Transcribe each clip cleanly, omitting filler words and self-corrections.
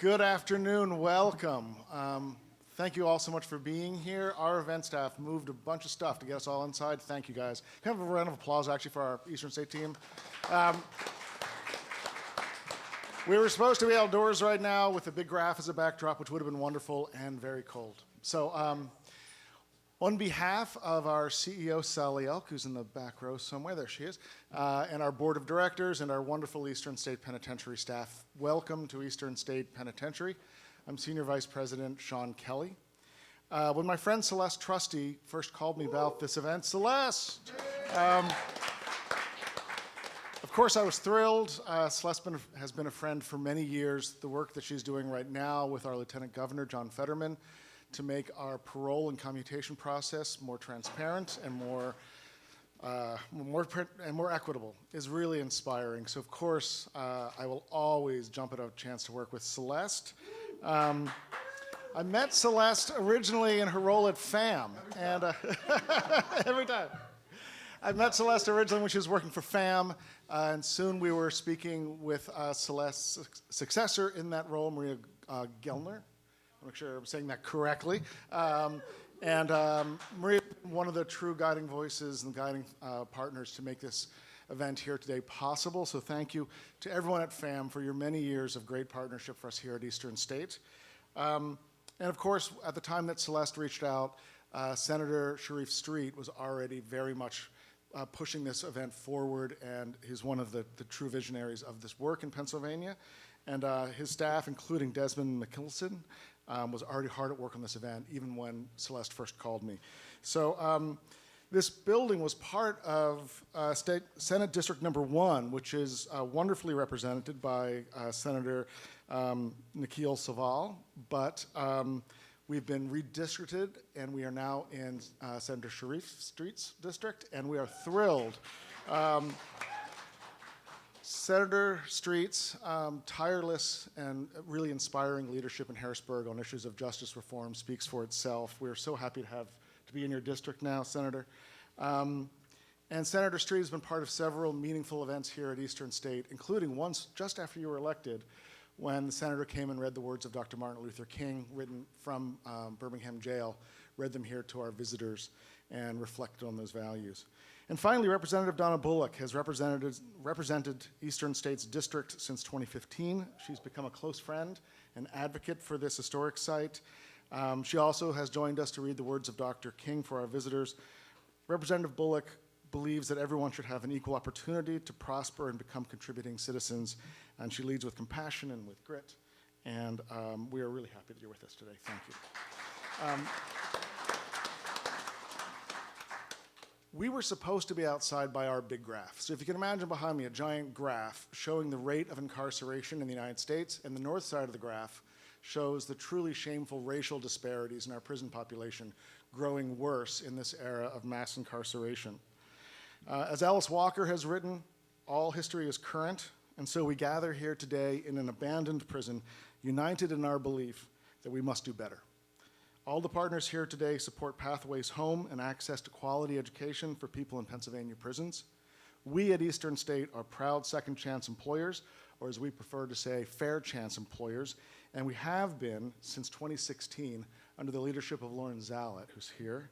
Good afternoon, welcome. Thank you all so much for being here. Our event staff moved a bunch of stuff to get us all inside. Thank you guys. Can I have a round of applause actually for our Eastern State team? We were supposed to be outdoors right now with a big graph as a backdrop, which would have been wonderful and very cold. So on behalf of our CEO, Sally Elk, who's in the back row somewhere, there she is, and our board of directors and our wonderful Eastern State Penitentiary staff, welcome to Eastern State Penitentiary. I'm Senior Vice President Sean Kelly. When my friend Celeste Trusty first called me about this event, Celeste! Of course, I was thrilled. Celeste has been a friend for many years. The work that she's doing right now with our Lieutenant Governor, John Fetterman, to make our parole and commutation process more transparent and more equitable is really inspiring. So, of course, I will always jump at a chance to work with Celeste. I met Celeste originally in her role at FAM, and every time. I met Celeste originally when she was working for FAM, and soon we were speaking with Celeste's successor in that role, Maria Gellner. I'll make sure I'm saying that correctly. Maria, one of the true guiding voices and guiding partners to make this event here today possible. So thank you to everyone at FAM for your many years of great partnership for us here at Eastern State. And of course, at the time that Celeste reached out, Senator Sharif Street was already very much pushing this event forward, and he's one of the true visionaries of this work in Pennsylvania. And his staff, including Desmond McKilson, was already hard at work on this event, even when Celeste first called me. So this building was part of Senate District Number 1, which is wonderfully represented by Senator Nikhil Saval, but we've been redistricted, and we are now in Senator Sharif Street's district, and we are thrilled. Senator Street's tireless and really inspiring leadership in Harrisburg on issues of justice reform speaks for itself. We're so happy to be in your district now, Senator. And Senator Street has been part of several meaningful events here at Eastern State, including once just after you were elected, when the senator came and read the words of Dr. Martin Luther King, written from Birmingham jail, read them here to our visitors and reflected on those values. And finally, Representative Donna Bullock has represented Eastern State's district since 2015. She's become a close friend and advocate for this historic site. She also has joined us to read the words of Dr. King for our visitors. Representative Bullock believes that everyone should have an equal opportunity to prosper and become contributing citizens, and she leads with compassion and with grit. And we are really happy that you're with us today. Thank you. We were supposed to be outside by our big graph. So if you can imagine behind me a giant graph showing the rate of incarceration in the United States, and the north side of the graph shows the truly shameful racial disparities in our prison population growing worse in this era of mass incarceration. As Alice Walker has written, all history is current, and so we gather here today in an abandoned prison, united in our belief that we must do better. All the partners here today support pathways home and access to quality education for people in Pennsylvania prisons. We at Eastern State are proud second chance employers, or as we prefer to say, fair chance employers, and we have been since 2016 under the leadership of Lauren Zalett, who's here.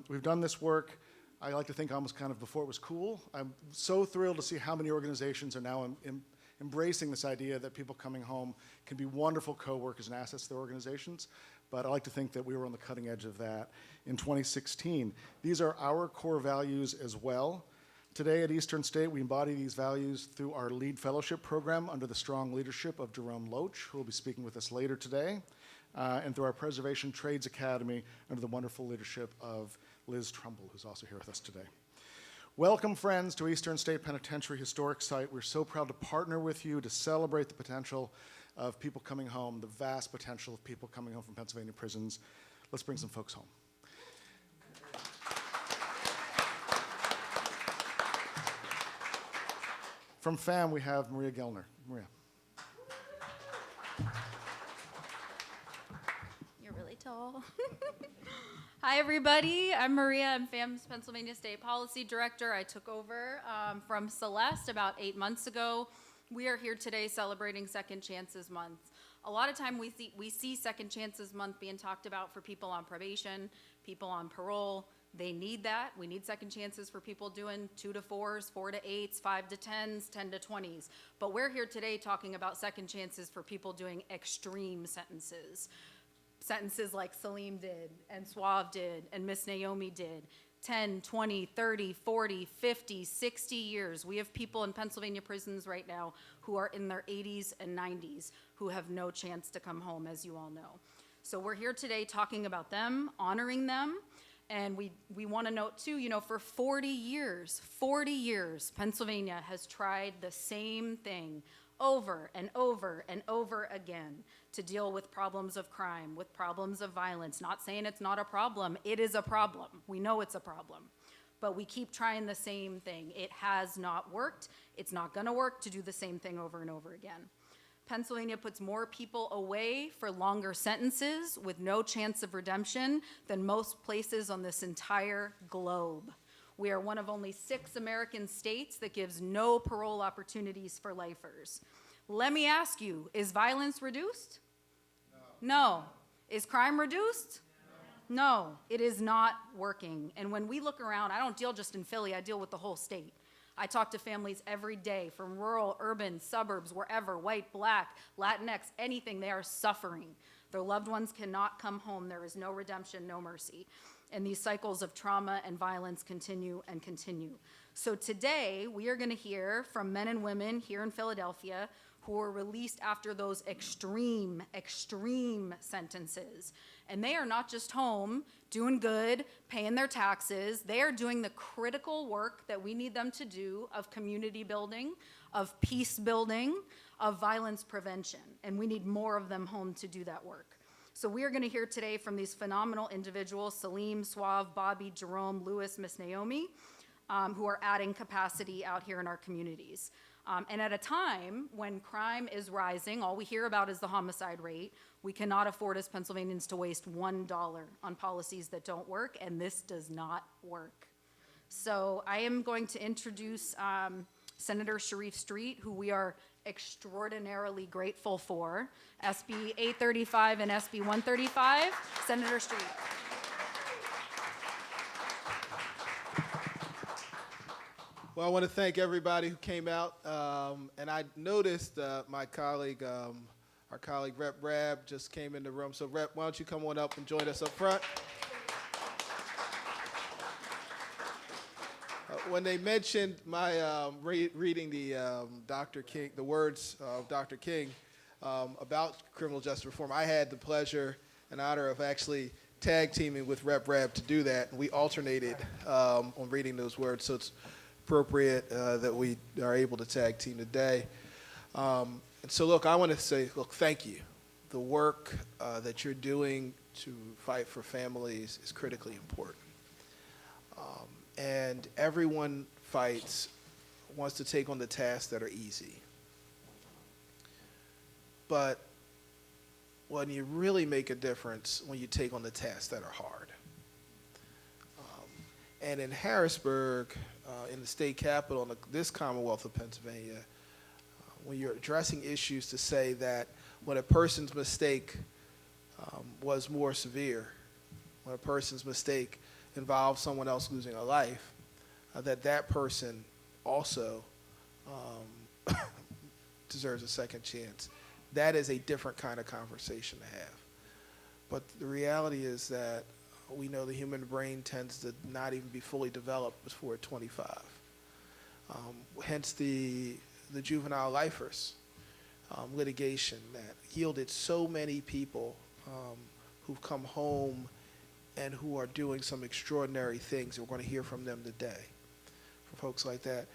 We've done this work, I like to think, almost kind of before it was cool. I'm so thrilled to see how many organizations are now embracing this idea that people coming home can be wonderful co-workers and assets to their organizations. But I like to think that we were on the cutting edge of that in 2016. These are our core values as well. Today at Eastern State, we embody these values through our LEAD Fellowship program under the strong leadership of Jerome Loach, who will be speaking with us later today, and through our Preservation Trades Academy under the wonderful leadership of Liz Trumbull, who's also here with us today. Welcome, friends, to Eastern State Penitentiary Historic Site. We're so proud to partner with you to celebrate the potential of people coming home, the vast potential of people coming home from Pennsylvania prisons. Let's bring some folks home. From FAM, we have Maria Gellner. Maria. You're really tall. Hi, everybody. I'm Maria. I'm FAM's Pennsylvania State Policy Director. I took over from Celeste about 8 months ago. We are here today celebrating Second Chances Month. A lot of time we see Second Chances Month being talked about for people on probation, people on parole. They need that. We need second chances for people doing 2 to 4s, 4 to 8s, 5 to 10s, 10 to 20s. But we're here today talking about second chances for people doing extreme sentences. Sentences like Salim did, and Suave did, and Miss Naomi did. 10, 20, 30, 40, 50, 60 years. We have people in Pennsylvania prisons right now who are in their 80s and 90s who have no chance to come home, as you all know. So we're here today talking about them, honoring them, and we want to note too, for 40 years, Pennsylvania has tried the same thing over and over and over again to deal with problems of crime, with problems of violence. Not saying it's not a problem. It is a problem. We know it's a problem. But we keep trying the same thing. It has not worked. It's not going to work to do the same thing over and over again. Pennsylvania puts more people away for longer sentences with no chance of redemption than most places on this entire globe. We are one of only 6 American states that gives no parole opportunities for lifers. Let me ask you, is violence reduced? No. Is crime reduced? No, it is not working. And when we look around, I don't deal just in Philly, I deal with the whole state. I talk to families every day from rural, urban, suburbs, wherever, white, black, Latinx, anything, they are suffering. Their loved ones cannot come home. There is no redemption, no mercy. And these cycles of trauma and violence continue and continue. So today, we are going to hear from men and women here in Philadelphia who were released after those extreme sentences. And they are not just home, doing good, paying their taxes. They are doing the critical work that we need them to do of community building, of peace building, of violence prevention. And we need more of them home to do that work. So we are going to hear today from these phenomenal individuals, Salim, Suave, Bobby, Jerome, Lewis, Miss Naomi, who are adding capacity out here in our communities. And at a time when crime is rising, all we hear about is the homicide rate. We cannot afford as Pennsylvanians to waste $1 on policies that don't work, and this does not work. So I am going to introduce Senator Sharif Street, who we are extraordinarily grateful for. SB 835 and SB 135. Senator Street. Well, I want to thank everybody who came out, and I noticed my colleague, our colleague Rep. Rab, just came in the room. So, Rep, why don't you come on up and join us up front? When they mentioned my reading the Dr. King, the words of Dr. King about criminal justice reform, I had the pleasure and honor of actually tag teaming with Rep. Rab to do that, and we alternated on reading those words. So it's appropriate that we are able to tag team today. And so, look, I want to say, look, thank you. The work that you're doing to fight for families is critically important. And everyone wants to take on the tasks that are easy. But when you really make a difference, when you take on the tasks that are hard. And in Harrisburg, in the state capital, in this Commonwealth of Pennsylvania, when you're addressing issues to say that when a person's mistake was more severe, when a person's mistake involved someone else losing a life, that person also deserves a second chance. That is a different kind of conversation to have. But the reality is that we know the human brain tends to not even be fully developed before 25. Hence the juvenile lifers litigation that yielded so many people who've come home and who are doing some extraordinary things. We're going to hear from them today, from folks like that.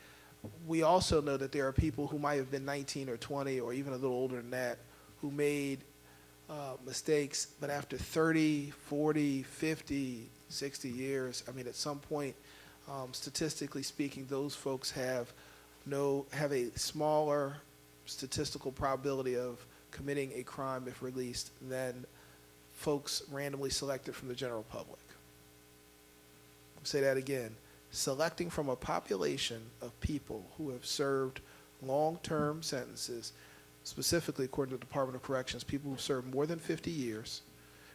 We also know that there are people who might have been 19 or 20 or even a little older than that who made mistakes, but after 30, 40, 50, 60 years, I mean, at some point, statistically speaking, those folks have a smaller statistical probability of committing a crime if released than folks randomly selected from the general public. I'll say that again. Selecting from a population of people who have served long-term sentences, specifically according to the Department of Corrections, people who've served more than 50 years,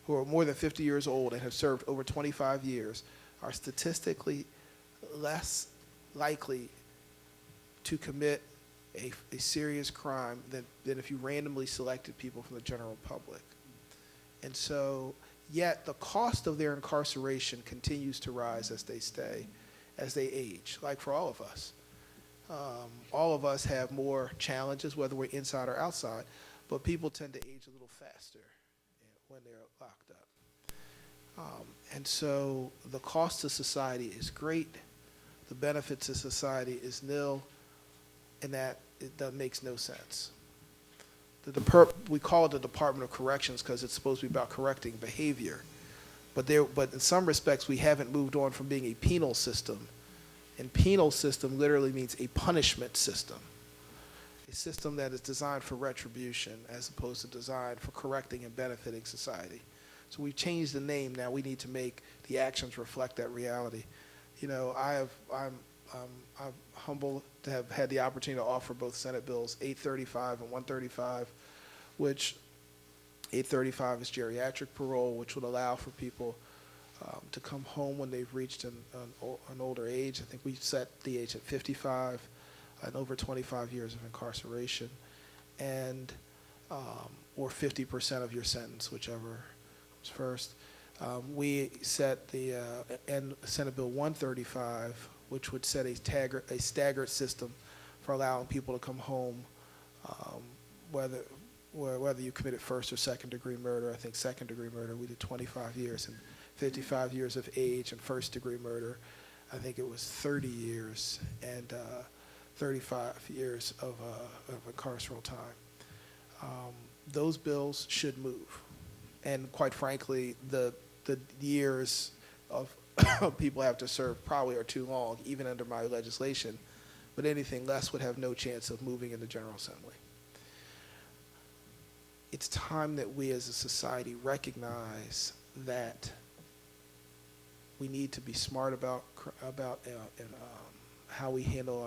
who are more than 50 years old and have served over 25 years, are statistically less likely to commit a serious crime than if you randomly selected people from the general public. And so, yet the cost of their incarceration continues to rise as they age, like for all of us. All of us have more challenges, whether we're inside or outside, but people tend to age a little faster when they're locked up. And so the cost to society is great. The benefit to society is nil, and that makes no sense. We call it the Department of Corrections because it's supposed to be about correcting behavior. But in some respects, we haven't moved on from being a penal system. And penal system literally means a punishment system, a system that is designed for retribution as opposed to designed for correcting and benefiting society. So we've changed the name. Now we need to make the actions reflect that reality. You know, I'm humbled to have had the opportunity to offer both Senate bills 835 and 135, which 835 is geriatric parole, which would allow for people to come home when they've reached an older age. I think we set the age at 55 and over 25 years of incarceration, and or 50% of your sentence, whichever comes first. We set the Senate Bill 135, which would set a staggered system for allowing people to come home, whether you committed first or second degree murder. I think second degree murder we did 25 years, and 55 years of age, and first degree murder, I think it was 30 years, and 35 years of carceral time. Those bills should move. And quite frankly, the years of people have to serve probably are too long, even under my legislation, but anything less would have no chance of moving in the General Assembly. It's time that we as a society recognize that we need to be smart about how we handle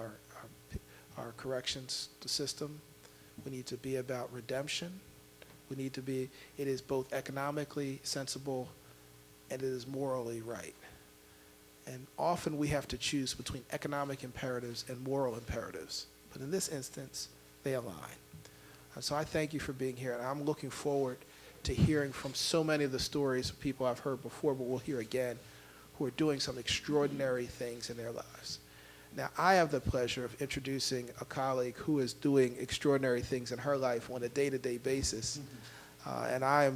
our corrections system. We need to be about redemption. It is both economically sensible and it is morally right. And often we have to choose between economic imperatives and moral imperatives. But in this instance, they align. And so I thank you for being here, and I'm looking forward to hearing from so many of the stories of people I've heard before, but we'll hear again, who are doing some extraordinary things in their lives. Now, I have the pleasure of introducing a colleague who is doing extraordinary things in her life on a day-to-day basis, and I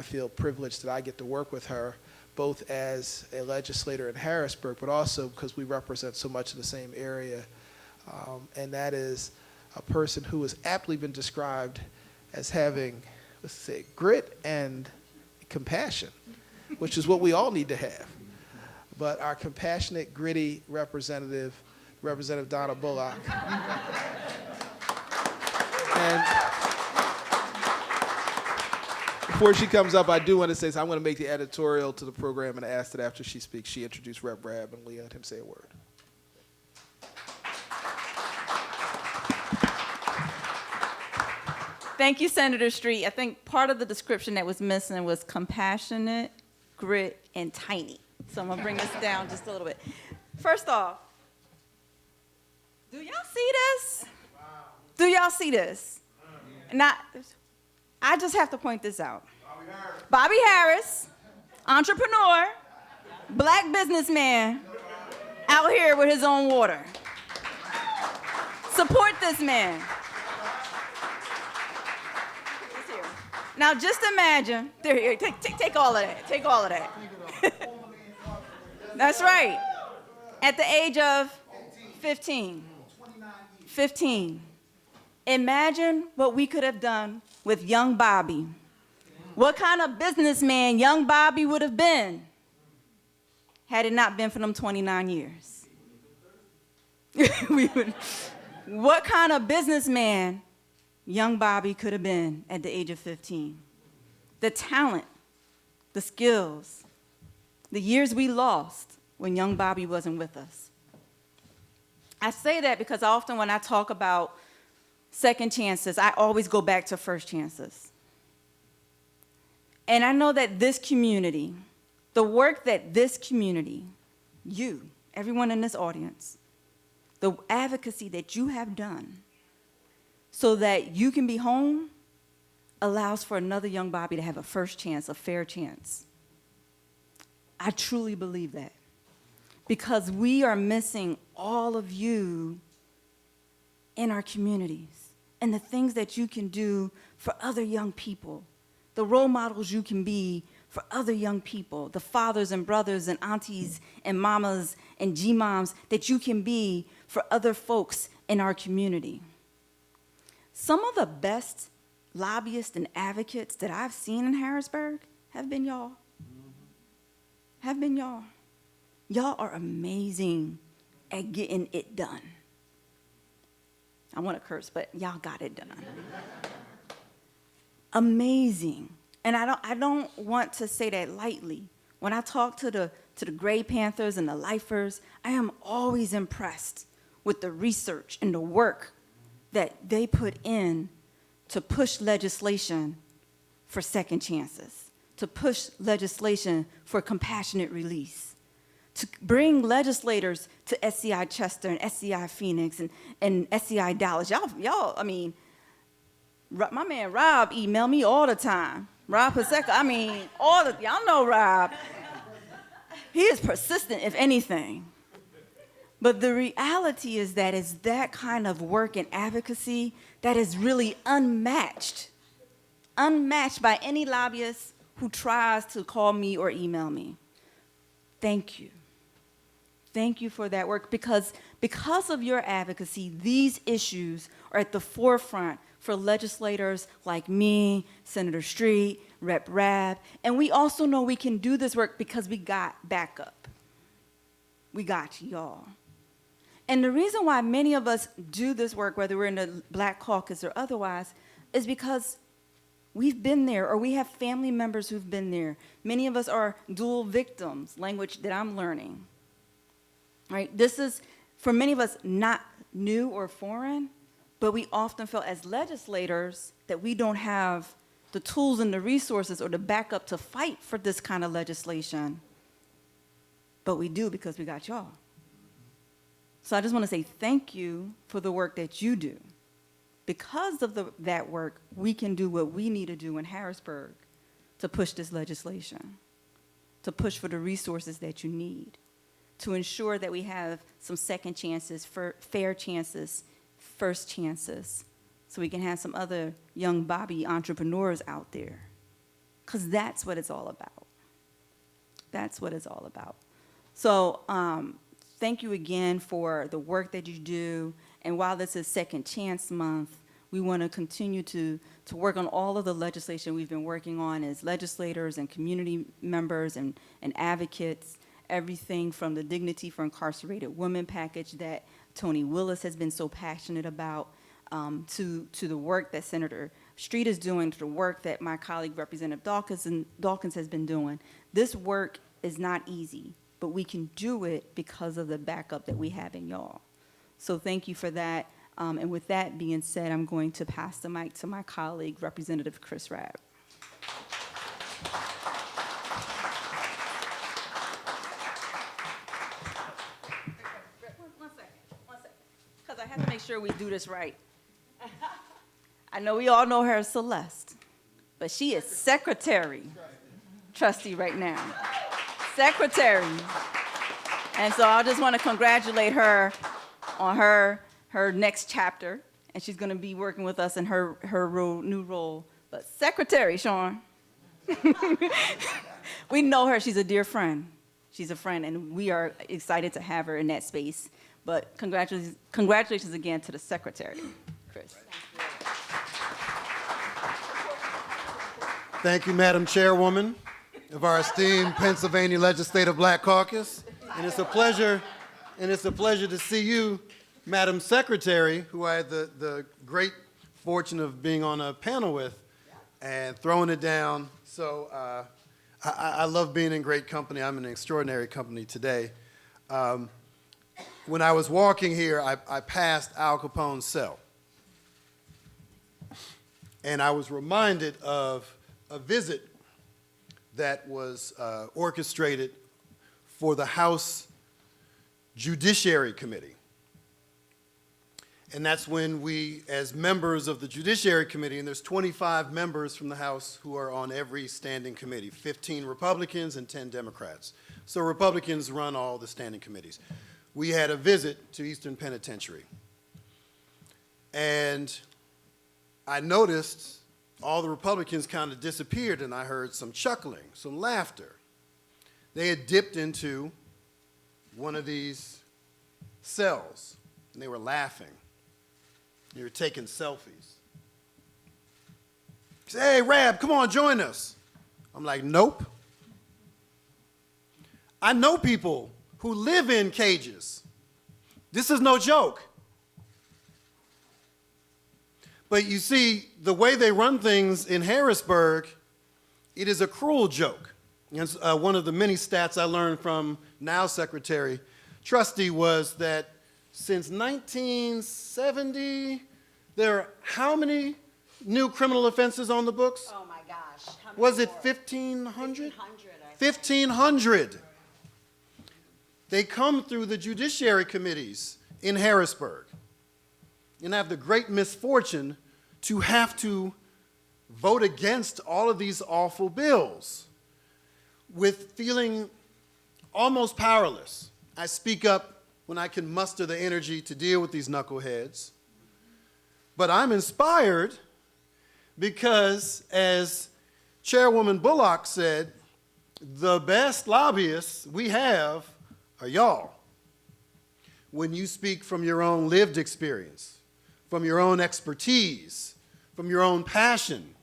feel privileged that I get to work with her, both as a legislator in Harrisburg, but also because we represent so much of the same area, and that is a person who has aptly been described as having, let's say, grit and compassion, which is what we all need to have. But our compassionate, gritty Representative Donna Bullock. And before she comes up, I do want to say, so I'm going to make the editorial to the program and ask that after she speaks, she introduce Rep. Rab and let him say a word. Thank you, Senator Street. I think part of the description that was missing was compassionate, grit, and tiny. So I'm going to bring this down just a little bit. First off, do y'all see this? Wow. Do y'all see this? Now, I just have to point this out. Bobby Harris, entrepreneur, black businessman, out here with his own water. Support this man. Now just imagine, there, take all of that, take all of that. That's right. At the age of 15. 15. Imagine what we could have done with young Bobby. What kind of businessman young Bobby would have been had it not been for them 29 years. What kind of businessman young Bobby could have been at the age of 15. The talent, the skills, the years we lost when young Bobby wasn't with us. I say that because often when I talk about second chances, I always go back to first chances. And I know that this community, the work that this community, you, everyone in this audience, the advocacy that you have done so that you can be home allows for another young Bobby to have a first chance, a fair chance. I truly believe that. Because we are missing all of you in our communities and the things that you can do for other young people, the role models you can be for other young people, the fathers and brothers and aunties and mamas and G-moms that you can be for other folks in our community. Some of the best lobbyists and advocates that I've seen in Harrisburg have been y'all. Have been y'all. Y'all are amazing at getting it done. I want to curse, but y'all got it done. Amazing. And I don't want to say that lightly. When I talk to the Gray Panthers and the Lifers, I am always impressed with the research and the work that they put in to push legislation for second chances, to push legislation for compassionate release, to bring legislators to SCI Chester and SCI Phoenix and SCI Dallas. Y'all, I mean, my man Rob email me all the time. Rob Paseka, I mean, y'all know Rob. He is persistent, if anything. But the reality is that it's that kind of work and advocacy that is really unmatched by any lobbyist who tries to call me or email me. Thank you. Thank you for that work, because of your advocacy, these issues are at the forefront for legislators like me, Senator Street, Rep. Rabb, and we also know we can do this work because we got backup. We got y'all. And the reason why many of us do this work, whether we're in the Black Caucus or otherwise, is because we've been there, or we have family members who've been there. Many of us are dual victims, language that I'm learning. Right? This is, for many of us, not new or foreign, but we often feel as legislators that we don't have the tools and the resources or the backup to fight for this kind of legislation. But we do, because we got y'all. So I just want to say thank you for the work that you do. Because of that work, we can do what we need to do in Harrisburg to push this legislation, to push for the resources that you need, to ensure that we have some second chances, fair chances, first chances, so we can have some other young Bobby entrepreneurs out there. Because that's what it's all about. That's what it's all about. So thank you again for the work that you do. And while this is Second Chance Month, we want to continue to work on all of the legislation we've been working on as legislators and community members and advocates, everything from the Dignity for Incarcerated Women package that Tony Willis has been so passionate about, to the work that Senator Street is doing, to the work that my colleague Representative Dawkins has been doing. This work is not easy, but we can do it because of the backup that we have in y'all. So thank you for that. And with that being said, I'm going to pass the mic to my colleague, Representative Chris Rabb. One second, because I have to make sure we do this right. I know we all know her as Celeste, but she is secretary trustee right now. Secretary. And so I just want to congratulate her on her next chapter, and she's going to be working with us in her new role. But Secretary, Sean, we know her. She's a dear friend. She's a friend, and we are excited to have her in that space. But congratulations again to the Secretary, Chris. Thank you, Madam Chairwoman of our esteemed Pennsylvania Legislative Black Caucus. And it's a pleasure to see you, Madam Secretary, who I had the great fortune of being on a panel with and throwing it down. So I love being in great company. I'm in extraordinary company today. when I was walking here, I passed Al Capone's cell. And I was reminded of a visit that was orchestrated for the House Judiciary Committee. And that's when we, as members of the Judiciary Committee, and there's 25 members from the House who are on every standing committee, 15 Republicans and 10 Democrats. So Republicans run all the standing committees. We had a visit to Eastern Penitentiary. And I noticed all the Republicans kind of disappeared, and I heard some chuckling, some laughter. They had dipped into one of these cells, and they were laughing. They were taking selfies. He said, "Hey, Rab, come on, join us." I'm like, nope. I know people who live in cages. This is no joke. But you see, the way they run things in Harrisburg, it is a cruel joke. And one of the many stats I learned from now Secretary Trusty was that since 1970, there are how many new criminal offenses on the books? Oh my gosh. How many Was it more? 1,500? 1,500. 1,500. They come through the judiciary committees in Harrisburg and have the great misfortune to have to vote against all of these awful bills with feeling almost powerless. I speak up when I can muster the energy to deal with these knuckleheads. But I'm inspired because, as Chairwoman Bullock said, the best lobbyists we have are y'all. When you speak from your own lived experience, from your own expertise, from your own passion,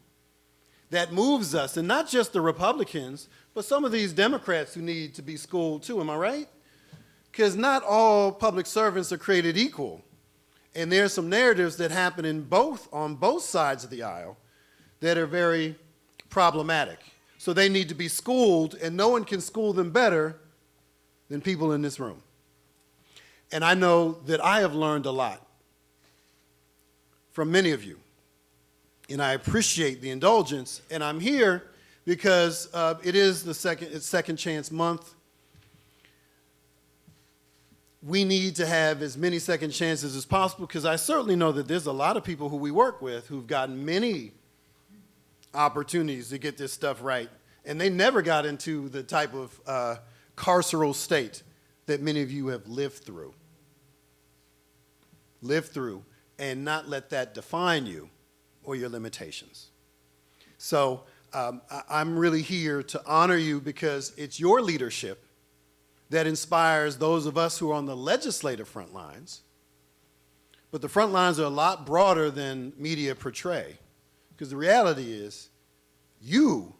that moves us, and not just the Republicans, but some of these Democrats who need to be schooled too, am I right? Because not all public servants are created equal. And there's some narratives that happen on both sides of the aisle that are very problematic. So they need to be schooled, and no one can school them better than people in this room. And I know that I have learned a lot from many of you. And I appreciate the indulgence. And I'm here because it is it's Second Chance Month. We need to have as many second chances as possible, because I certainly know that there's a lot of people who we work with who've gotten many opportunities to get this stuff right, and they never got into the type of carceral state that many of you have lived through, and not let that define you or your limitations. So I'm really here to honor you, because it's your leadership that inspires those of us who are on the legislative front lines. But the front lines are a lot broader than media portray, because the reality is you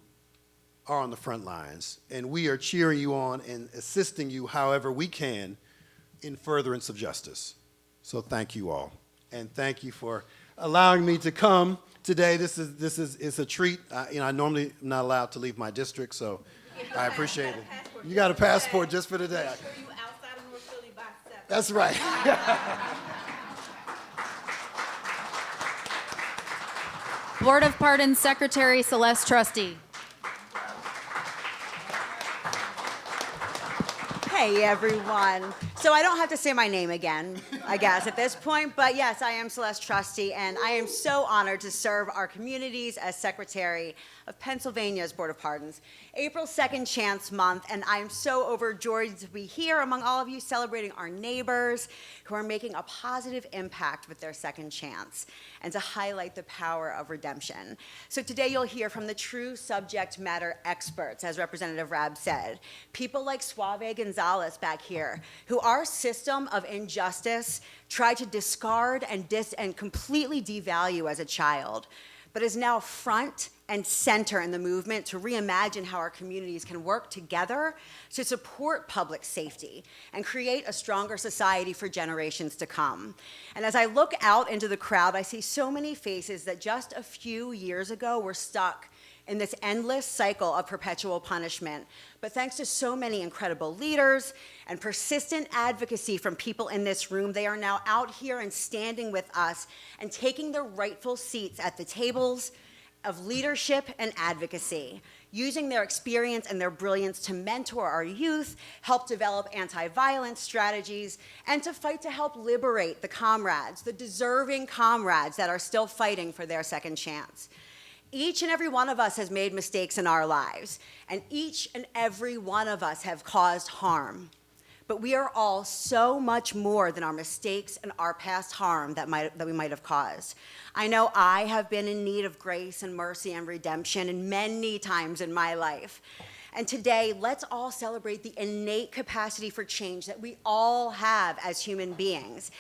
are on the front lines, and we are cheering you on and assisting you however we can in furtherance of justice. So thank you all, and thank you for allowing me to come today. This is a treat. I normally am not allowed to leave my district, so I appreciate it. You got a passport just for today. That's right. Board of Pardons Secretary Celeste Trusty. Hey, everyone. So I don't have to say my name again, I guess, at this point. But yes, I am Celeste Trusty, and I am so honored to serve our communities as Secretary of Pennsylvania's Board of Pardons. April Second Chance Month, and I am so overjoyed to be here among all of you celebrating our neighbors who are making a positive impact with their second chance, and to highlight the power of redemption. So today you'll hear from the true subject matter experts, as Representative Rabb said, people like Suave Gonzalez back here, who our system of injustice tried to discard and completely devalue as a child, but is now front and center in the movement to reimagine how our communities can work together to support public safety and create a stronger society for generations to come. And as I look out into the crowd, I see so many faces that just a few years ago were stuck in this endless cycle of perpetual punishment. But thanks to so many incredible leaders and persistent advocacy from people in this room, they are now out here and standing with us and taking their rightful seats at the tables of leadership and advocacy, using their experience and their brilliance to mentor our youth, help develop anti-violence strategies, and to fight to help liberate the comrades, the deserving comrades that are still fighting for their second chance. Each and every one of us has made mistakes in our lives, and each and every one of us have caused harm. But we are all so much more than our mistakes and our past harm that we might have caused. I know I have been in need of grace and mercy and redemption in many times in my life. And today, let's all celebrate the innate capacity for change that we all have as human beings.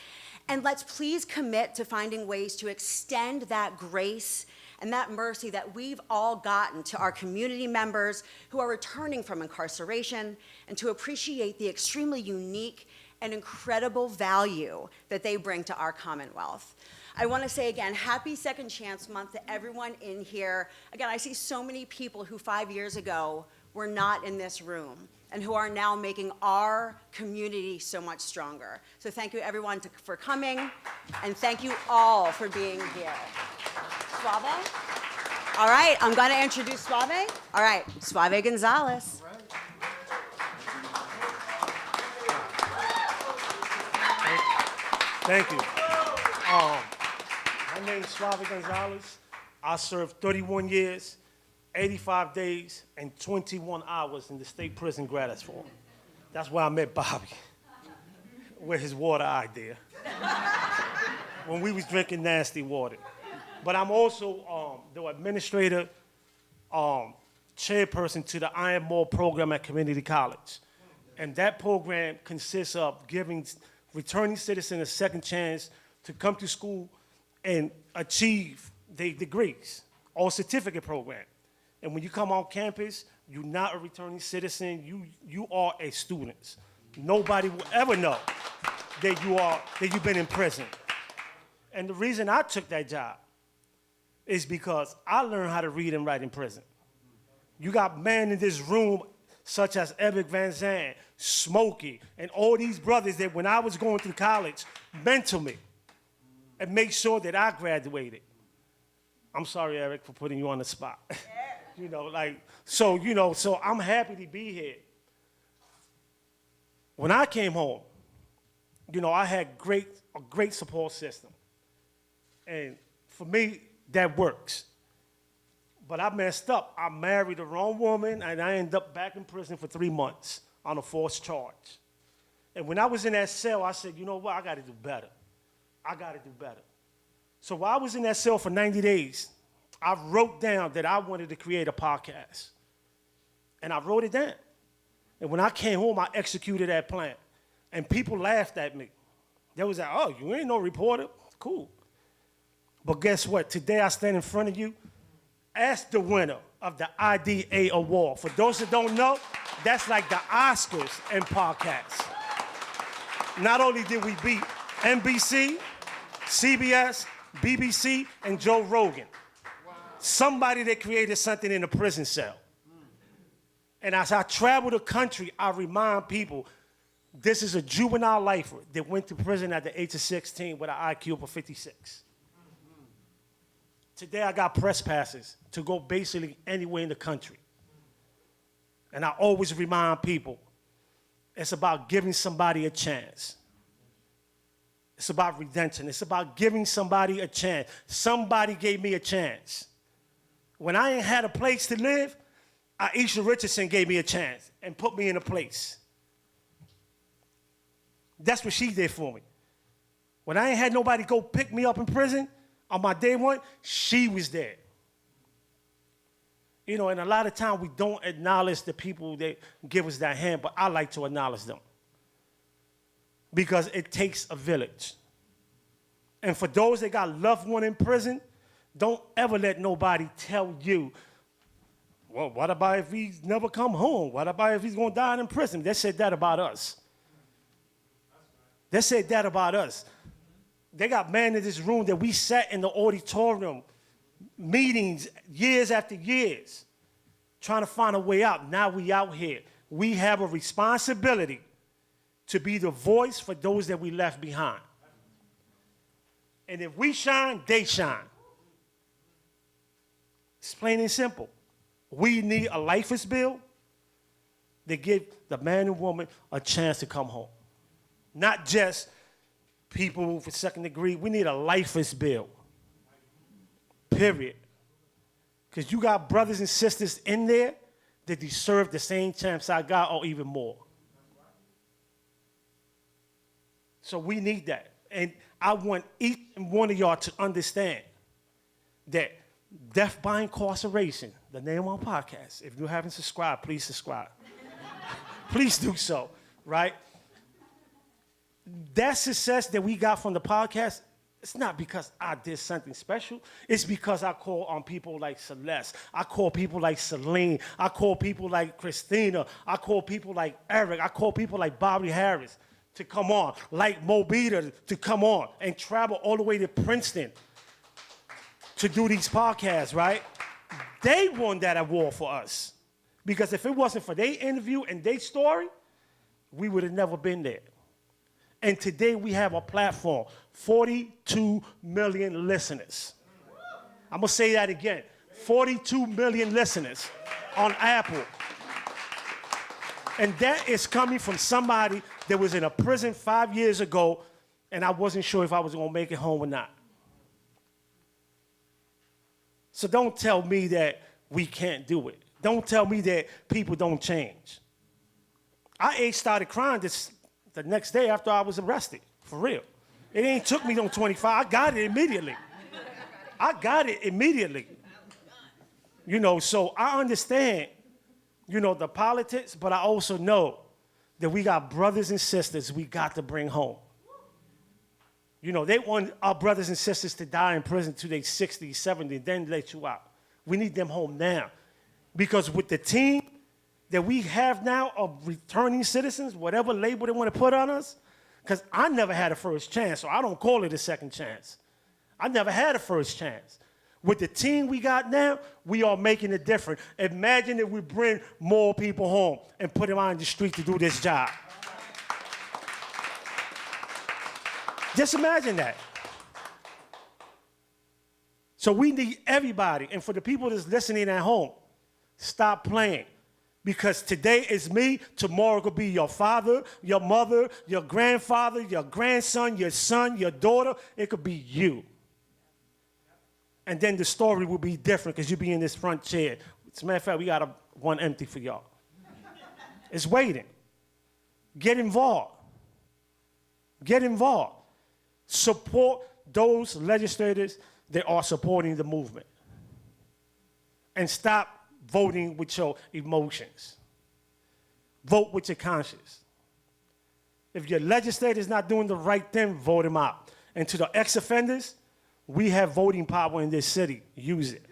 And let's please commit to finding ways to extend that grace and that mercy that we've all gotten to our community members who are returning from incarceration, and to appreciate the extremely unique and incredible value that they bring to our Commonwealth. I want to say again, happy Second Chance Month to everyone in here. Again, I see so many people who 5 years ago were not in this room and who are now making our community so much stronger. So thank you everyone for coming, and thank you all for being here. Suave? All right, I'm gonna introduce Suave. All right, Suave Gonzalez. Thank you. My name is Suave Gonzalez. I served 31 years, 85 days, and 21 hours in the state prison Grattisville. That's where I met Bobby, with his water idea, when we was drinking nasty water. But I'm also the administrator, chairperson to the Iron Mall program at Community College. And that program consists of giving returning citizens a second chance to come to school and achieve their degrees, or certificate program. And when you come on campus, you're not a returning citizen, you are a student. Nobody will ever know that you've been in prison. And the reason I took that job is because I learned how to read and write in prison. You got men in this room such as Eric Van Zandt, Smokey, and all these brothers that when I was going through college mentored me and made sure that I graduated. I'm sorry, Eric, for putting you on the spot. So I'm happy to be here. When I came home, I had a great support system. And for me, that works. But I messed up. I married the wrong woman, and I ended up back in prison for 3 months on a false charge. And when I was in that cell, I said, you know what, I got to do better. I got to do better. So while I was in that cell for 90 days, I wrote down that I wanted to create a podcast. And I wrote it down. And when I came home, I executed that plan. And people laughed at me. They was like, oh, you ain't no reporter? Cool. But guess what? Today I stand in front of you as the winner of the IDA Award. For those that don't know, that's like the Oscars in podcasts. Not only did we beat NBC, CBS, BBC, and Joe Rogan. Wow. Somebody that created something in a prison cell. And as I travel the country, I remind people, this is a juvenile lifer that went to prison at the age of 16 with an IQ of 56. Today I got press passes to go basically anywhere in the country. And I always remind people, it's about giving somebody a chance. It's about redemption. It's about giving somebody a chance. Somebody gave me a chance. When I ain't had a place to live, Aisha Richardson gave me a chance and put me in a place. That's what she did for me. When I ain't had nobody go pick me up in prison, on my day one, she was there. And a lot of times we don't acknowledge the people that give us that hand, but I like to acknowledge them. Because it takes a village. And for those that got loved one in prison, don't ever let nobody tell you, well, what about if he's never come home? What about if he's going to die in prison? They said that about us. They said that about us. They got men in this room that we sat in the auditorium meetings years after years, trying to find a way out. Now we out here. We have a responsibility to be the voice for those that we left behind. And if we shine, they shine. It's plain and simple. We need a lifeless bill that give the man and woman a chance to come home. Not just people for second degree. We need a lifeless bill. Period. Because you got brothers and sisters in there that deserve the same chance I got or even more. So we need that. And I want each and one of y'all to understand that death by incarceration, the name of our podcast, if you haven't subscribed, please subscribe. Please do so, right? That success that we got from the podcast, it's not because I did something special. It's because I call on people like Celeste. I call people like Celine. I call people like Christina. I call people like Eric. I call people like Bobby Harris to come on, like Mobita to come on and travel all the way to Princeton to do these podcasts, right? They won that award for us. Because if it wasn't for their interview and their story, we would have never been there. And today we have a platform, 42 million listeners. I'm going to say that again, 42 million listeners on Apple. And that is coming from somebody that was in a prison 5 years ago, and I wasn't sure if I was going to make it home or not. So don't tell me that we can't do it. Don't tell me that people don't change. I started crying the next day after I was arrested, for real. It ain't took me no 25. I got it immediately. You know, so I understand, you know, the politics, but I also know that we got brothers and sisters we got to bring home. You know, they want our brothers and sisters to die in prison till they're 60, 70, then let you out. We need them home now. Because with the team that we have now of returning citizens, whatever label they want to put on us, because I never had a first chance, so I don't call it a second chance. I never had a first chance. With the team we got now, we are making a difference. Imagine if we bring more people home and put them out in the street to do this job. Just imagine that. So we need everybody. And for the people that's listening at home, stop playing. Because today is me, tomorrow could be your father, your mother, your grandfather, your grandson, your son, your daughter. It could be you. And then the story will be different because you'll be in this front chair. As a matter of fact, we got one empty for y'all. It's waiting. Get involved. Get involved. Support those legislators that are supporting the movement. And stop voting with your emotions. Vote with your conscience. If your legislator is not doing the right thing, vote him out. And to the ex-offenders, we have voting power in this city. Use it.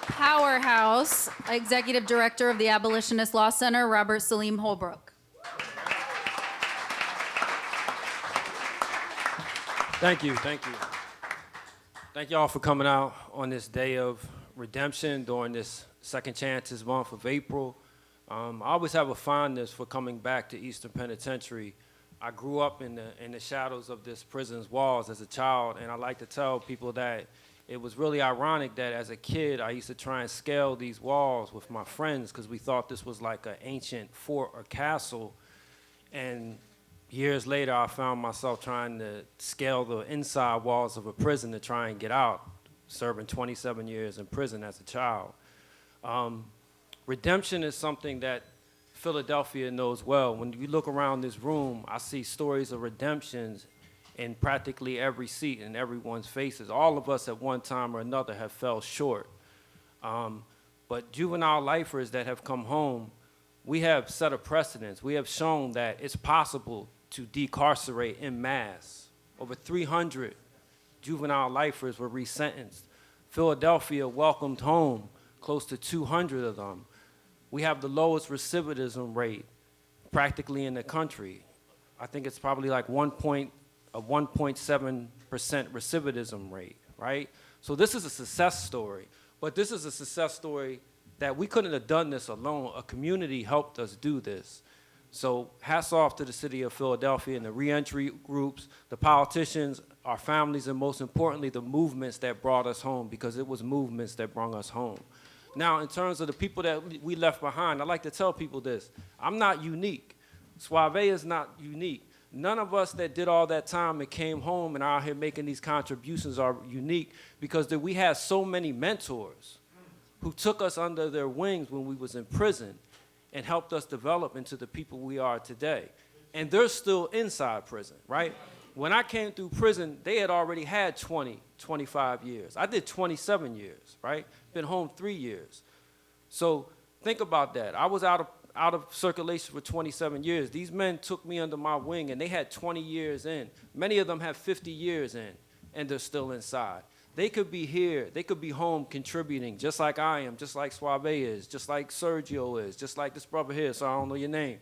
Powerhouse, Executive Director of the Abolitionist Law Center, Robert Salim Holbrook. Thank you. Thank y'all for coming out on this day of redemption during this Second Chances month of April. I always have a fondness for coming back to Eastern Penitentiary. I grew up in the shadows of this prison's walls as a child, and I like to tell people that it was really ironic that as a kid, I used to try and scale these walls with my friends because we thought this was like an ancient fort or castle. And years later, I found myself trying to scale the inside walls of a prison to try and get out, serving 27 years in prison as a child. Redemption is something that Philadelphia knows well. When you look around this room, I see stories of redemptions in practically every seat and everyone's faces. All of us at one time or another have fell short. But juvenile lifers that have come home, we have set a precedence. We have shown that it's possible to decarcerate en masse. Over 300 juvenile lifers were resentenced. Philadelphia welcomed home close to 200 of them. We have the lowest recidivism rate practically in the country. I think it's probably like 1.3 a 1.7% recidivism rate, right? So this is a success story, but this is a success story that we couldn't have done this alone. A community helped us do this. So hats off to the city of Philadelphia and the reentry groups, the politicians, our families, and most importantly, the movements that brought us home, because it was movements that brought us home. Now, in terms of the people that we left behind, I like to tell people this. I'm not unique. Suave is not unique. None of us that did all that time and came home and are out here making these contributions are unique, because we had so many mentors who took us under their wings when we was in prison and helped us develop into the people we are today. And they're still inside prison, right? When I came through prison, they had already had 20, 25 years. I did 27 years, right? Been home 3 years. So think about that. I was out of circulation for 27 years. These men took me under my wing, and they had 20 years in. Many of them have 50 years in, and they're still inside. They could be here, they could be home contributing, just like I am, just like Suave is, just like Sergio is, just like this brother here, so I don't know your name.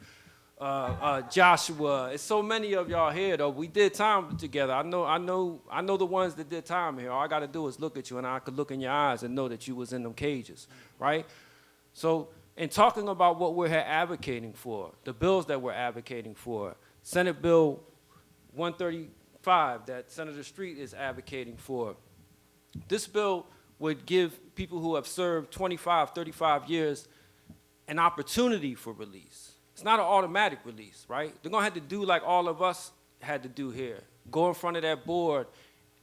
Joshua, it's so many of y'all here though. We did time together. I know the ones that did time here. All I gotta do is look at you, and I could look in your eyes and know that you was in them cages, right? So, in talking about what we're here advocating for, the bills that we're advocating for, Senate Bill 135 that Senator Street is advocating for, this bill would give people who have served 25, 35 years an opportunity for release. It's not an automatic release, right? They're gonna have to do like all of us had to do here. Go in front of that board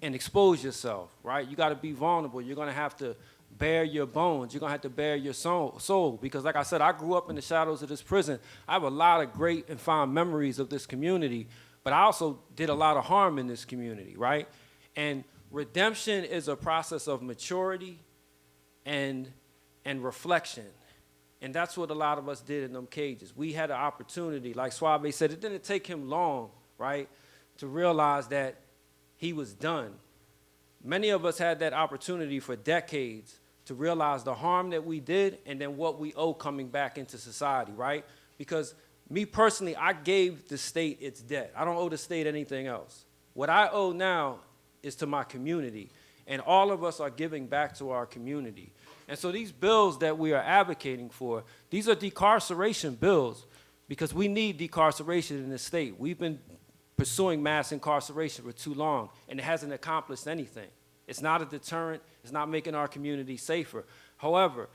and expose yourself, right? You gotta be vulnerable. You're gonna have to bare your bones. You're gonna have to bare your soul, because like I said, I grew up in the shadows of this prison. I have a lot of great and fond memories of this community, but I also did a lot of harm in this community, right? And redemption is a process of maturity and reflection. And that's what a lot of us did in them cages. We had an opportunity, like Suave said, it didn't take him long, right, to realize that he was done. Many of us had that opportunity for decades to realize the harm that we did and then what we owe coming back into society, right? Because me personally, I gave the state its debt. I don't owe the state anything else. What I owe now is to my community, and all of us are giving back to our community. And so these bills that we are advocating for, these are decarceration bills, because we need decarceration in this state. We've been pursuing mass incarceration for too long, and it hasn't accomplished anything. It's not a deterrent. It's not making our community safer. However,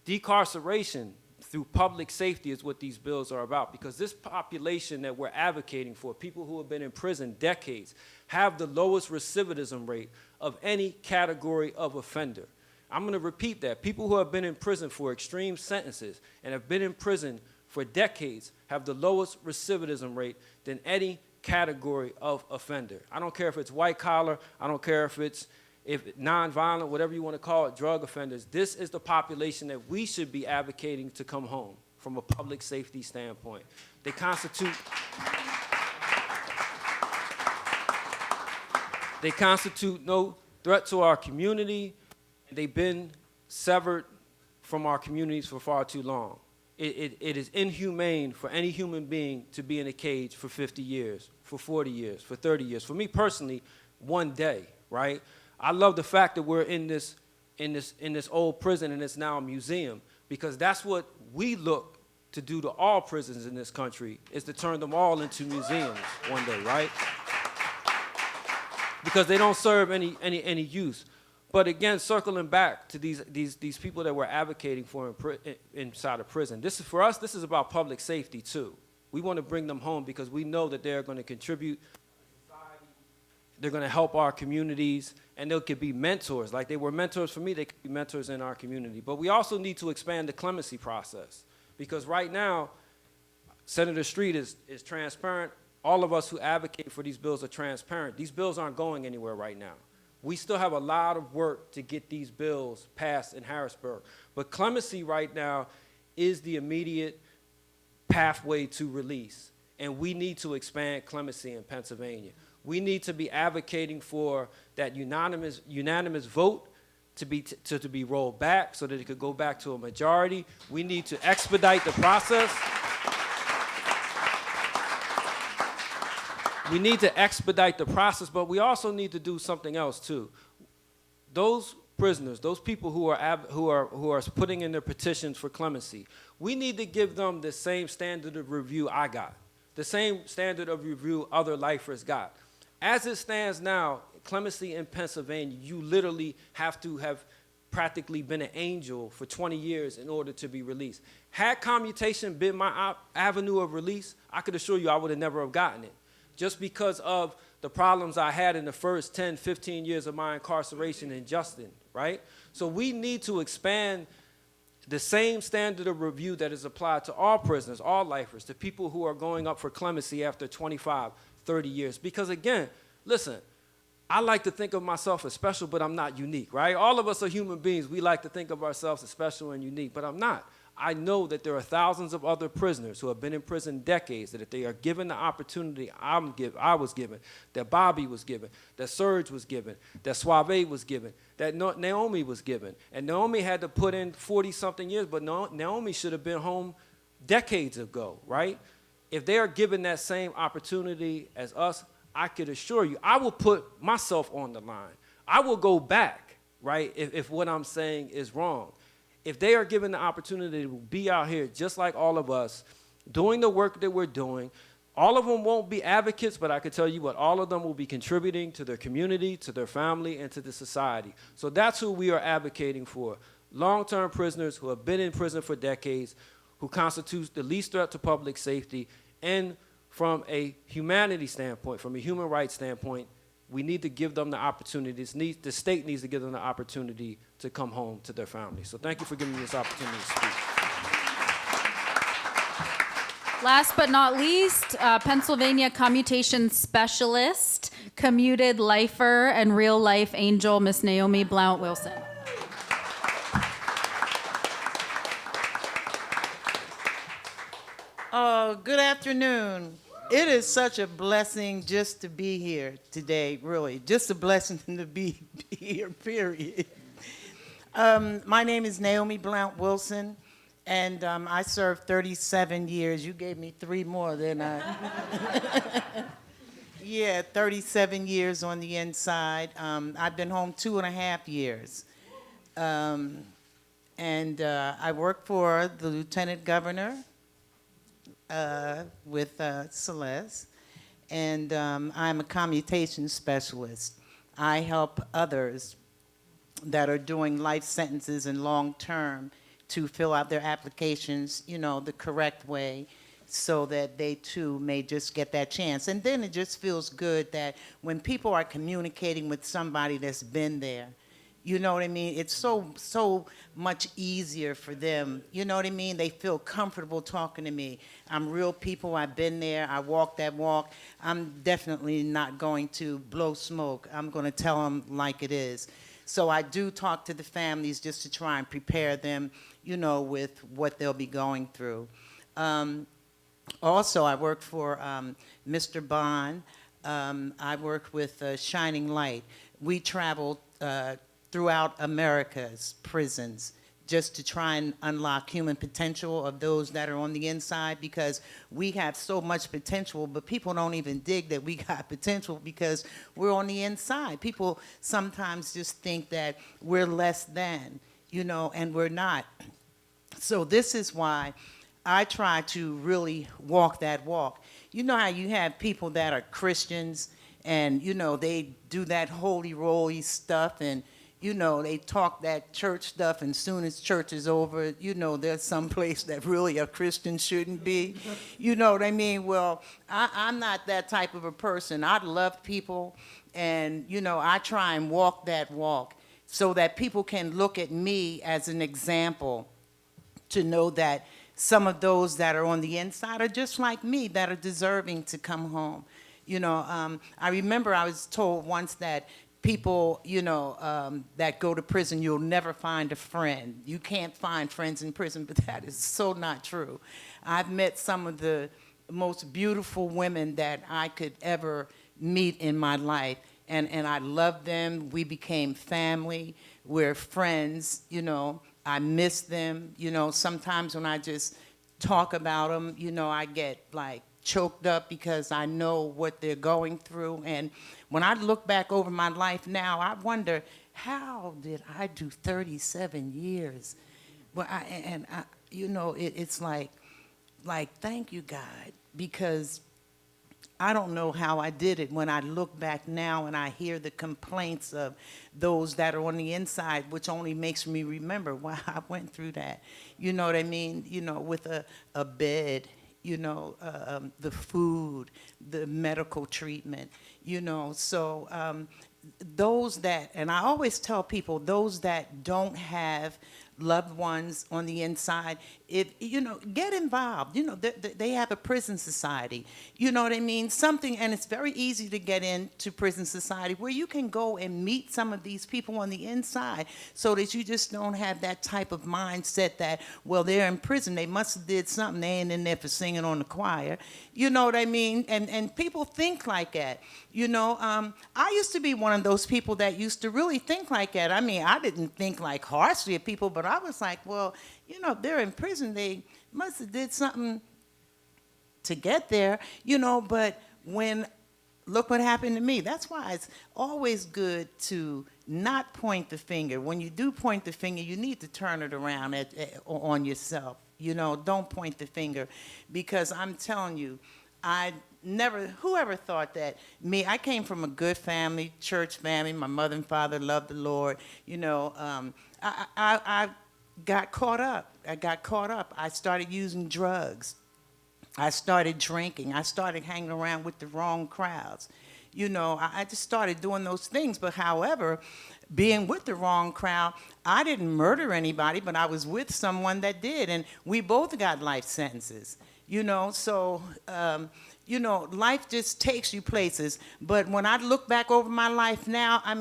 decarceration through public safety is what these bills are about, because this population that we're advocating for, people who have been in prison decades, have the lowest recidivism rate of any category of offender. I'm going to repeat that. People who have been in prison for extreme sentences and have been in prison for decades have the lowest recidivism rate than any category of offender. I don't care if it's white collar, I don't care if it's nonviolent, whatever you want to call it, drug offenders. This is the population that we should be advocating to come home from a public safety standpoint. They constitute no threat to our community. They've been severed from our communities for far too long. It is inhumane for any human being to be in a cage for 50 years, for 40 years, for 30 years. For me personally, one day, right? I love the fact that we're in this old prison and it's now a museum, because that's what we look to do to all prisons in this country, is to turn them all into museums one day, right? Because they don't serve any use. But again, circling back to these people that we're advocating for inside of prison, for us, this is about public safety too. We want to bring them home because we know that they're going to contribute to society, they're going to help our communities, and they could be mentors. Like they were mentors for me, they could be mentors in our community. But we also need to expand the clemency process, because right now, Senator Street is transparent. All of us who advocate for these bills are transparent. These bills aren't going anywhere right now. We still have a lot of work to get these bills passed in Harrisburg. But clemency right now is the immediate pathway to release. And we need to expand clemency in Pennsylvania. We need to be advocating for that unanimous vote to be rolled back so that it could go back to a majority. We need to expedite the process. We need to expedite the process, but we also need to do something else too. Those prisoners, those people who are putting in their petitions for clemency, we need to give them the same standard of review I got, the same standard of review other lifers got. As it stands now, clemency in Pennsylvania, you literally have to have practically been an angel for 20 years in order to be released. Had commutation been my avenue of release, I could assure you I would have never have gotten it, just because of the problems I had in the first 10, 15 years of my incarceration in Justin, right? So we need to expand the same standard of review that is applied to all prisoners, all lifers, to people who are going up for clemency after 25, 30 years. Because again, listen, I like to think of myself as special, but I'm not unique, right? All of us are human beings. We like to think of ourselves as special and unique, but I'm not. I know that there are thousands of other prisoners who have been in prison decades, that if they are given the opportunity I was given, that Bobby was given, that Serge was given, that Suave was given, that Naomi was given. And Naomi had to put in 40-something years, but Naomi should have been home decades ago, right? If they are given that same opportunity as us, I could assure you, I will put myself on the line. I will go back, right, if what I'm saying is wrong. If they are given the opportunity to be out here just like all of us, doing the work that we're doing, all of them won't be advocates, but I can tell you what, all of them will be contributing to their community, to their family, and to the society. So that's who we are advocating for. Long-term prisoners who have been in prison for decades, who constitute the least threat to public safety, and from a humanity standpoint, from a human rights standpoint, we need to give them the opportunities. The state needs to give them the opportunity to come home to their families. So thank you for giving me this opportunity to speak. Last but not least, Pennsylvania commutation specialist, commuted lifer, and real-life angel, Miss Naomi Blount Wilson. Good afternoon. It is such a blessing just to be here today, really. Just a blessing to be here, period. My name is Naomi Blount Wilson, and I served 37 years. You gave me 3 more than I. Yeah, 37 years on the inside. I've been home 2.5 years. And I work for the Lieutenant Governor with Celeste, and I'm a commutation specialist. I help others that are doing life sentences and long-term to fill out their applications, you know, the correct way, so that they too may just get that chance. And then it just feels good that when people are communicating with somebody that's been there, you know what I mean? It's so much easier for them. You know what I mean? They feel comfortable talking to me. I'm real people. I've been there. I walk that walk. I'm definitely not going to blow smoke. I'm going to tell them like it is. So I do talk to the families just to try and prepare them, you know, with what they'll be going through. Also, I work for Mr. Bond. I work with Shining Light. We travel throughout America's prisons just to try and unlock human potential of those that are on the inside, because we have so much potential, but people don't even dig that we got potential because we're on the inside. People sometimes just think that we're less than, you know, and we're not. So this is why I try to really walk that walk. You know how you have people that are Christians and, you know, they do that holy roly stuff, and you know, they talk that church stuff, and soon as church is over, you know, there's some place that really a Christian shouldn't be. You know what I mean? Well, I'm not that type of a person. I love people, and, you know, I try and walk that walk so that people can look at me as an example to know that some of those that are on the inside are just like me, that are deserving to come home. You know, I remember I was told once that people, you know, that go to prison, you'll never find a friend. You can't find friends in prison, but that is so not true. I've met some of the most beautiful women that I could ever meet in my life, and I love them. We became family. We're friends, you know. I miss them. You know, sometimes when I just talk about them, you know, I get like choked up because I know what they're going through. And when I look back over my life now, I wonder, how did I do 37 years? Well, it's like, thank you, God, because I don't know how I did it. When I look back now and I hear the complaints of those that are on the inside, which only makes me remember, wow, I went through that. You know what I mean? With a bed, the food, the medical treatment, So those that, and I always tell people, those that don't have loved ones on the inside, get involved. They have a prison society. You know what I mean? Something, and it's very easy to get into prison society where you can go and meet some of these people on the inside so that you just don't have that type of mindset that, well, they're in prison, they must have did something, they ain't in there for singing on the choir. You know what I mean? And people think like that. I used to be one of those people that used to really think like that. I mean, I didn't think like harshly of people, but I was like, well, if they're in prison, they must have did something to get there, but look what happened to me. That's why it's always good to not point the finger. When you do point the finger, you need to turn it around on yourself. Don't point the finger, because I'm telling you, whoever thought that I came from a good family, church family. My mother and father loved the Lord. I got caught up. I started using drugs. I started drinking. I started hanging around with the wrong crowds. I just started doing those things. But however, being with the wrong crowd, I didn't murder anybody, but I was with someone that did. And we both got life sentences. So life just takes you places. But when I look back over my life now, I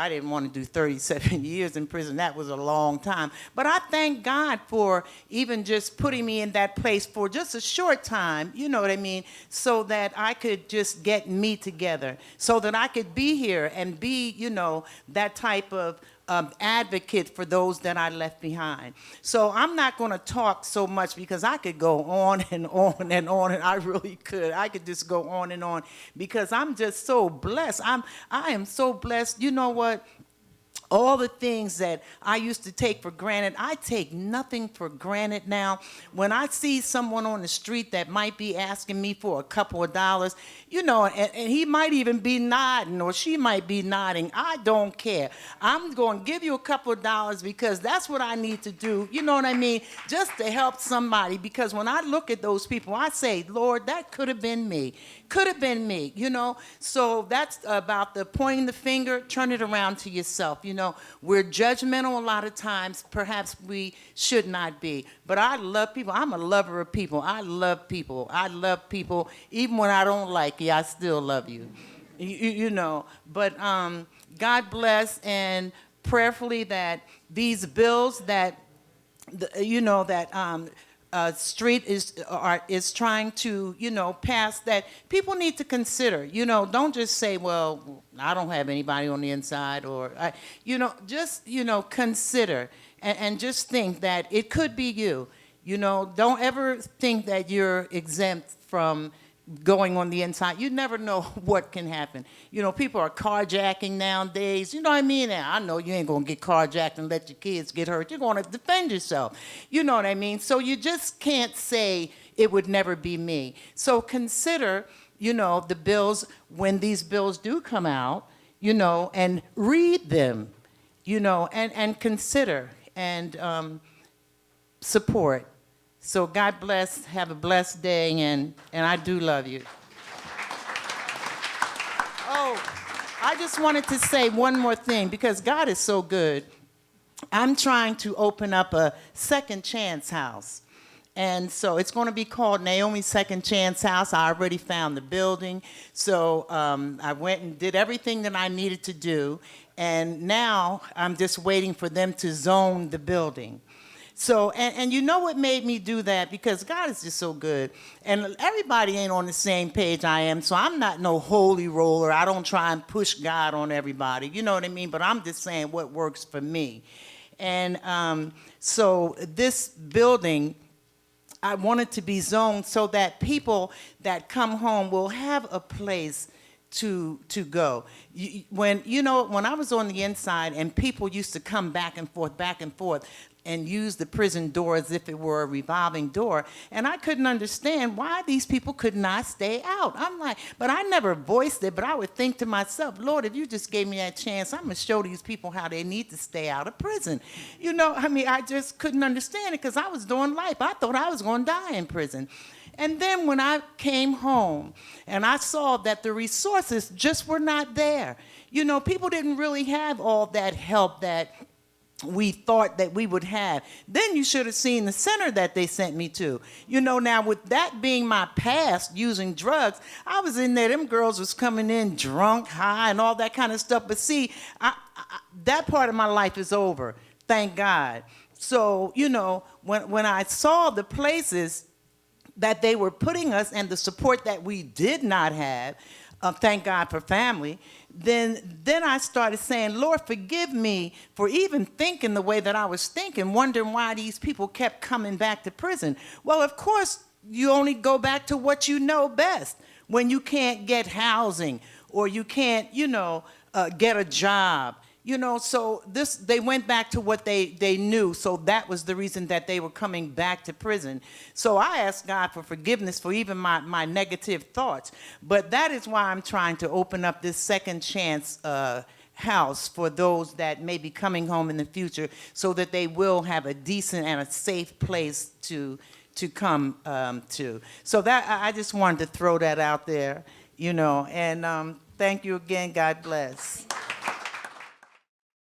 didn't want to do 37 years in prison. That was a long time. But I thank God for even just putting me in that place for just a short time, you know what I mean, so that I could just get me together, so that I could be here and be, that type of advocate for those that I left behind. So I'm not going to talk so much, because I could go on and on and on, and I really could. I could just go on and on, because I'm just so blessed. I am so blessed. You know what? All the things that I used to take for granted, I take nothing for granted now. When I see someone on the street that might be asking me for a couple of dollars, and he might even be nodding, or she might be nodding, I don't care. I'm going to give you a couple of dollars, because that's what I need to do, you know what I mean, just to help somebody. Because when I look at those people, I say, Lord, that could have been me. Could have been me, So that's about the pointing the finger, turn it around to yourself, We're judgmental a lot of times. Perhaps we should not be. But I love people. I'm a lover of people. I love people. I love people. Even when I don't like you, I still love you. But God bless, and prayerfully that these bills that, street is trying to, pass, that people need to consider. Don't just say, well, I don't have anybody on the inside, or, just, consider and just think that it could be you. Don't ever think that you're exempt from going on the inside. You never know what can happen. People are carjacking nowadays. You know what I mean? Now, I know you ain't going to get carjacked and let your kids get hurt. You're going to defend yourself. You know what I mean? So you just can't say it would never be me. So consider, the bills, when these bills do come out, and read them, and consider and support. So God bless, have a blessed day, and I do love you. Oh, I just wanted to say one more thing, because God is so good. I'm trying to open up a second chance house. And so it's going to be called Naomi's Second Chance House. I already found the building. So I went and did everything that I needed to do. And now I'm just waiting for them to zone the building. So, and you know what made me do that? Because God is just so good. And everybody ain't on the same page I am, so I'm not no holy roller. I don't try and push God on everybody. You know what I mean? But I'm just saying what works for me. And so this building, I want it to be zoned so that people that come home will have a place to go. When I was on the inside and people used to come back and forth, and use the prison door as if it were a revolving door, and I couldn't understand why these people could not stay out. I'm like, but I never voiced it, but I would think to myself, Lord, if you just gave me that chance, I'm going to show these people how they need to stay out of prison. I just couldn't understand it because I was doing life. I thought I was going to die in prison. And then when I came home and I saw that the resources just were not there, people didn't really have all that help that we thought that we would have. Then you should have seen the center that they sent me to. Now with that being my past using drugs, I was in there, them girls was coming in drunk, high, and all that kind of stuff. But see, that part of my life is over, thank God. So, when I saw the places that they were putting us and the support that we did not have, thank God for family, then I started saying, Lord, forgive me for even thinking the way that I was thinking, wondering why these people kept coming back to prison. Well, of course, you only go back to what you know best. When you can't get housing or you can't, get a job. So they went back to what they knew. So that was the reason that they were coming back to prison. So I asked God for forgiveness for even my negative thoughts. But that is why I'm trying to open up this second chance house for those that may be coming home in the future so that they will have a decent and a safe place to come to. So that I just wanted to throw that out there, and thank you again. God bless.